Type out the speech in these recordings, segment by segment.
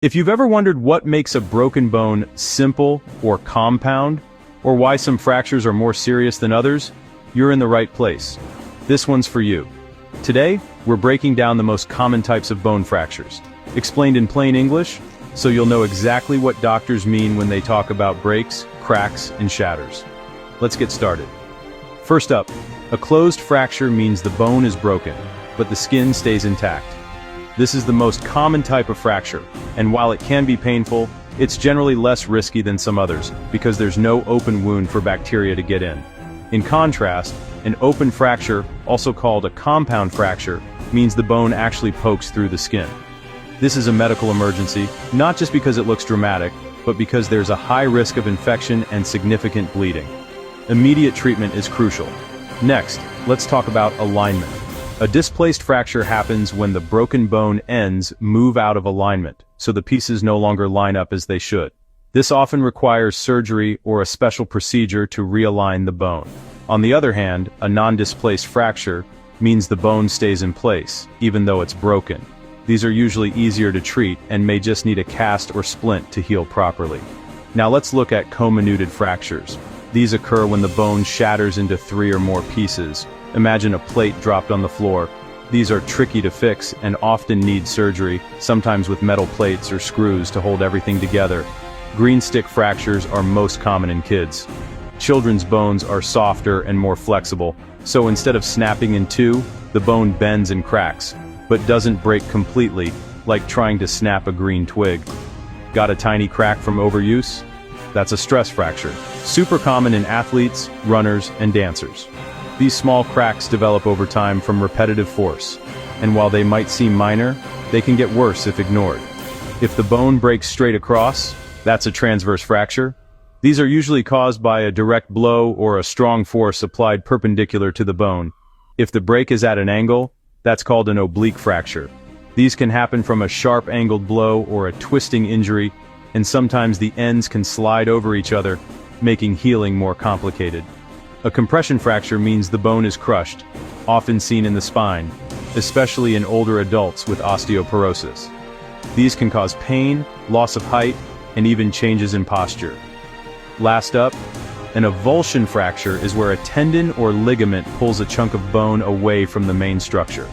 If you've ever wondered what makes a broken bone simple or compound, or why some fractures are more serious than others, you're in the right place. This one's for you. Today, we're breaking down the most common types of bone fractures, explained in plain English, so you'll know exactly what doctors mean when they talk about breaks, cracks, and shatters. Let's get started. First up, a closed fracture means the bone is broken, but the skin stays intact. This is the most common type of fracture, and while it can be painful, it's generally less risky than some others, because there's no open wound for bacteria to get in. In contrast, an open fracture, also called a compound fracture, means the bone actually pokes through the skin. This is a medical emergency, not just because it looks dramatic, but because there's a high risk of infection and significant bleeding. Immediate treatment is crucial. Next, let's talk about alignment. A displaced fracture happens when the broken bone ends move out of alignment, so the pieces no longer line up as they should. This often requires surgery or a special procedure to realign the bone. On the other hand, a non-displaced fracture means the bone stays in place, even though it's broken. These are usually easier to treat and may just need a cast or splint to heal properly. Now let's look at comminuted fractures. These occur when the bone shatters into 3 or more pieces. Imagine a plate dropped on the floor. These are tricky to fix and often need surgery, sometimes with metal plates or screws to hold everything together. Green stick fractures are most common in kids. Children's bones are softer and more flexible, so instead of snapping in two, the bone bends and cracks, but doesn't break completely, like trying to snap a green twig. Got a tiny crack from overuse? That's a stress fracture, super common in athletes, runners, and dancers. These small cracks develop over time from repetitive force, and while they might seem minor, they can get worse if ignored. If the bone breaks straight across, that's a transverse fracture. These are usually caused by a direct blow or a strong force applied perpendicular to the bone. If the break is at an angle, that's called an oblique fracture. These can happen from a sharp-angled blow or a twisting injury, and sometimes the ends can slide over each other, making healing more complicated. A compression fracture means the bone is crushed, often seen in the spine, especially in older adults with osteoporosis. These can cause pain, loss of height, and even changes in posture. Last up, an avulsion fracture is where a tendon or ligament pulls a chunk of bone away from the main structure.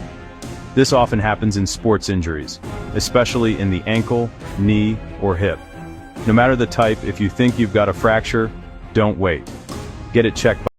This often happens in sports injuries, especially in the ankle, knee, or hip. No matter the type, if you think you've got a fracture, don't wait. Get it checked